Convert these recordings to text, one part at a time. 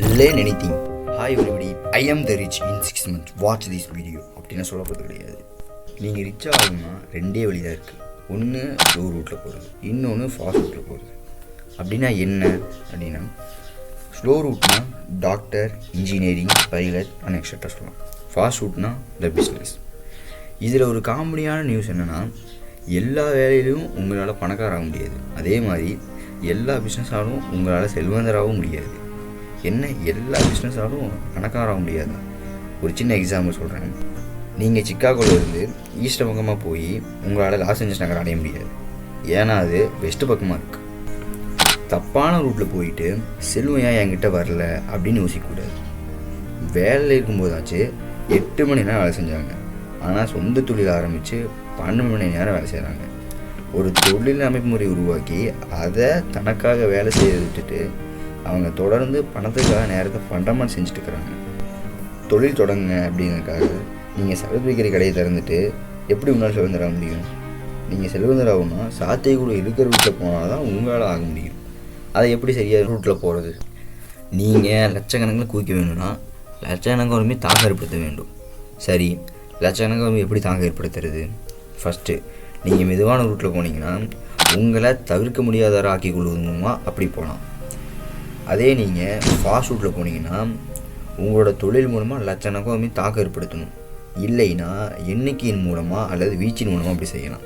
Learn anything. Hi everybody, I am the rich in 6 months. Watch this video. அப்படின்னு சொல்லப்படுறது கிடையாது. நீங்கள் rich ஆகணும்னா ரெண்டே வழி தான் இருக்குது. ஒன்று ஸ்லோ ரூட்டில் போகிறது, இன்னொன்று ஃபாஸ்ட் ரூட்டில் போகிறது. அப்படின்னா என்ன அப்படின்னா, ஸ்லோ ரூட்னா doctor, engineering, pilot and etcetera சொல்லலாம். ஃபாஸ்ட் ரூட்னா த பிஸ்னஸ். இதில் ஒரு காமெடியான நியூஸ் என்னென்னா, எல்லா வேலையிலையும் உங்களால் பணக்காராக முடியாது. அதே மாதிரி எல்லா பிஸ்னஸாலும் உங்களால் செல்வந்தராகவும் முடியாது. என்ன எல்லா பிஸ்னஸாலும் பணக்காராக முடியாது? ஒரு சின்ன எக்ஸாம்பிள் சொல்கிறேன். நீங்கள் சிக்காகோவிலேருந்து ஈஸ்ட் பக்கமாக போய் உங்களால் லாஸ் ஏஞ்சல்ஸ் நகர் அடைய முடியாது. ஏன்னா அது வெஸ்ட் பக்கமாக இருக்குது. தப்பான ரூட்டில் போயிட்டு செல்வம் ஏன் என்கிட்ட வரல அப்படின்னு யோசிக்கக்கூடாது. வேலையில் இருக்கும்போதாச்சு 8 மணி நேரம் வேலை செஞ்சாங்க. ஆனால் சொந்த தொழில் ஆரம்பித்து 12 மணி நேரம் வேலை செய்கிறாங்க. ஒரு தொழில் அமைப்பு முறை உருவாக்கி அதை தனக்காக வேலை செய்ய விட்டுட்டு அவங்க தொடர்ந்து பணத்துக்காக நேரத்தை பண்டமாக செஞ்சுட்டுருக்குறாங்க. தொழில் தொடங்க அப்படிங்கிறதுக்காக நீங்கள் சர்டிஃபிகேட் கடையை திறந்துட்டு எப்படி உங்களால் செல்வந்தராக முடியும்? நீங்கள் செல்வந்தராகணும்னா சாத்தியக்கூட இருக்கிற ரூட்டில் போனால் தான் உங்களால் ஆக முடியும். அதை எப்படி சரியாக ரூட்டில் போகிறது? நீங்கள் லட்சக்கணக்கில் குவிக்க வேணும்னா லட்சக்கணக்கு வறுமை தாக்கம் ஏற்படுத்த வேண்டும். சரி, லட்சக்கணக்கு வறுமை எப்படி தாக்கம் ஏற்படுத்துறது? ஃபஸ்ட்டு நீங்கள் மெதுவான ரூட்டில் போனீங்கன்னா உங்களை தவிர்க்க முடியாதவரை ஆக்கி கொள்வது மூலமாக அப்படி போகலாம். அதே நீங்கள் ஃபாஸ்ட் ரூட்டில் போனீங்கன்னா உங்களோட தொழில் மூலமாக லட்சக்கணக்காக தாக்கம் ஏற்படுத்தணும். இல்லைன்னா எண்ணிக்கையின் மூலமாக அல்லது வீச்சின் மூலமாக அப்படி செய்யலாம்.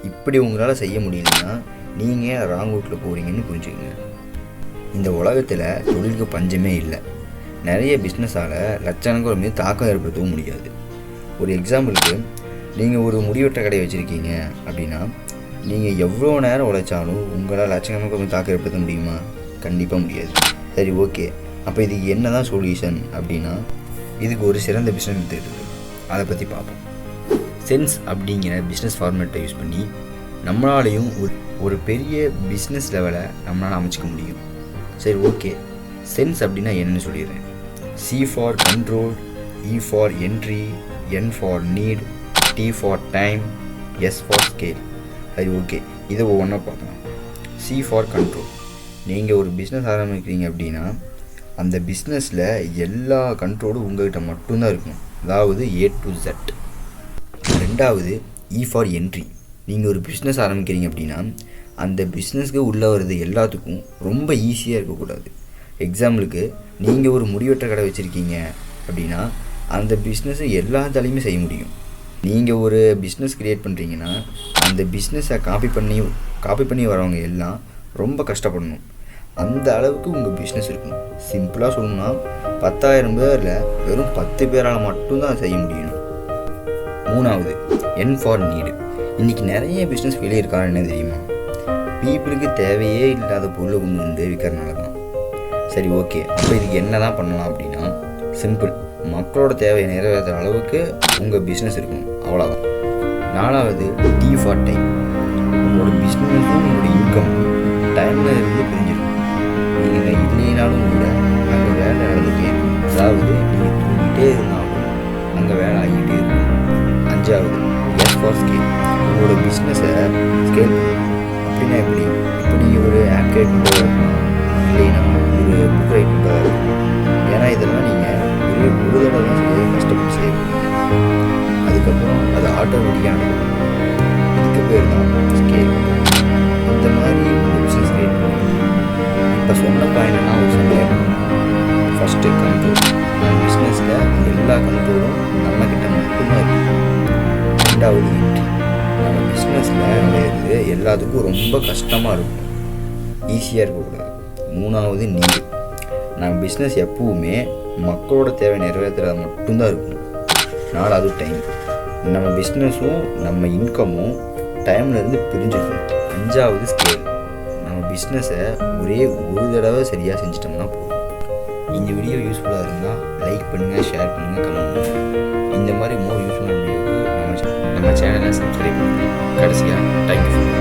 இப்படி உங்களால் செய்ய முடியலன்னா நீங்கள் ராங் ரூட்டில் போகிறீங்கன்னு புரிஞ்சுக்கோங்க. இந்த உலகத்தில் தொழிலுக்கு பஞ்சமே இல்லை. நிறைய பிஸ்னஸால் லட்சக்கணக்காக தாக்கம் ஏற்படுத்தவும் முடியாது. ஒரு எக்ஸாம்பிளுக்கு, நீங்கள் ஒரு முடிவெட்ட கடை வச்சுருக்கீங்க அப்படின்னா நீங்கள் எவ்வளோ நேரம் உழைச்சாலும் உங்களால் லட்சக்கணக்காக தாக்கம் ஏற்படுத்த முடியுமா? கண்டிப்பாக முடியாது. சரி, ஓகே, அப்போ இதுக்கு என்ன தான் சொல்யூஷன் அப்படின்னா, இதுக்கு ஒரு சிறந்த பிஸ்னஸ் மெத்தட் இருக்குது. அதை பற்றி பார்ப்போம். சென்ஸ் அப்படிங்கிற பிஸ்னஸ் ஃபார்மேட்டை யூஸ் பண்ணி நம்மளாலையும் ஒரு பெரிய பிஸ்னஸ் லெவலை நம்மளால் அமைச்சிக்க முடியும். சரி, ஓகே, சென்ஸ் அப்படின்னா என்னென்னு சொல்லிடுறேன். C for control, E for entry, N for need, T for time, S for scale. சரி, ஓகே, இதை ஒவ்வொன்றா பார்க்கலாம். C for control. நீங்கள் ஒரு பிஸ்னஸ் ஆரம்பிக்கிறீங்க அப்படின்னா அந்த பிஸ்னஸில் எல்லா கண்ட்ரோலும் உங்கள்கிட்ட மட்டும்தான் இருக்கும். அதாவது A to Z. ரெண்டாவது E ஃபார் என்ட்ரி. நீங்கள் ஒரு பிஸ்னஸ் ஆரம்பிக்கிறீங்க அப்படின்னா அந்த பிஸ்னஸ்க்கு உள்ளே வர்றது எல்லாத்துக்கும் ரொம்ப ஈஸியாக இருக்கக்கூடாது. எக்ஸாம்பிளுக்கு, நீங்கள் ஒரு முடிவெட்ட கடை வச்சுருக்கீங்க அப்படின்னா அந்த பிஸ்னஸை எல்லாத்தாலையுமே செய்ய முடியும். நீங்கள் ஒரு பிஸ்னஸ் க்ரியேட் பண்ணுறீங்கன்னா அந்த பிஸ்னஸை காப்பி பண்ணி வரவங்க எல்லாம் ரொம்ப கஷ்டப்படணும். அந்த அளவுக்கு உங்கள் பிஸ்னஸ் இருக்கணும். சிம்பிளாக சொல்லணும்னா 10,000 பேரில் வெறும் 10 பேரால் மட்டும்தான் செய்ய முடியும். மூணாவது N ஃபார் நீடு. இன்றைக்கி நிறைய பிஸ்னஸ் வெளியே இருக்கான்னு என்ன தெரியுமா? பீப்புளுக்கு தேவையே இல்லாத பொருளை கொண்டு வந்து விற்கிறனால தான். சரி, ஓகே, அப்போ இதுக்கு என்ன தான் பண்ணலாம் அப்படின்னா, சிம்பிள், மக்களோட தேவையை நிறைவேற்ற அளவுக்கு உங்கள் பிஸ்னஸ் இருக்கணும், அவ்வளோதான். நாலாவது T ஃபார் டைம். உங்களோட பிஸ்னஸும் உங்களோட இன்கமும் டைமில் இருந்து பிரிஞ்சிடும். நீங்கள் இல்லைனாலும் கூட அங்கே வேலை நடந்துகிட்டே இருக்கும். அதாவது நீங்கள் தூங்கிட்டே இருந்தாலும் அங்கே வேலை ஆகிக்கிட்டே இருக்கும். அஞ்சாவது S ஃபார் ஸ்கேல். உங்களோட பிஸ்னஸை ஸ்கேல் அப்படின்னா எப்படி? இப்போ நீங்கள் ஒரு ஆப் கிரியேட் பண்ணுறதா இருக்கணும், இல்லைன்னா ஒரு புக் ரைட் பண்ணுறதா இருக்கும். ஏன்னா இதெல்லாம் நீங்கள் ஒரு தடவை தான் செய்ய கஷ்டப்பட்டு செய்யணும். அதுக்கப்புறம் அது ஆட்டோமேட்டிக்காக நடக்கும். இதுக்கு பேர் தான் ஸ்கேல். இந்த மாதிரி உங்கள் பிஸ்னஸ் கிரியேட் பண்ணுங்க. இப்போ சொன்ன பாயிண்ட்னா ஒரு சந்தேகம். First control. நம்ம பிஸ்னஸில் எல்லா கண்ட்ரோலும் நம்மக்கிட்ட மட்டும்தான் இருக்கும். ரெண்டாவது என்ட்ரி. நம்ம பிஸ்னஸில் நுழையிறது எல்லாத்துக்கும் ரொம்ப கஷ்டமாக இருக்கும், ஈஸியாக இருக்கக்கூடாது. மூணாவது நீடு. நம்ம பிஸ்னஸ் எப்பவுமே மக்களோட தேவை நிறைவேற்றுறது மட்டும்தான் இருக்கும். நாலாவது டைம். நம்ம பிஸ்னஸும் நம்ம இன்கமும் டைம்லேருந்து பிரிஞ்சிருக்கணும். அஞ்சாவது ஸ்கேல். நம்ம பிஸ்னஸை ஒரே ஒரு தடவை சரியாக செஞ்சிட்டோம்னா போதும். இந்த வீடியோ யூஸ்ஃபுல்லாக இருந்தால் லைக் பண்ணுங்கள், ஷேர் பண்ணுங்கள், கமெண்ட் பண்ணுங்கள். இந்த மாதிரி மோர் யூஸ்ஃபுல்லான வீடியோவுக்கு நம்ம சேனலை சப்ஸ்கிரைப் பண்ணுங்கள். கடைசியாக தேங்க்யூ.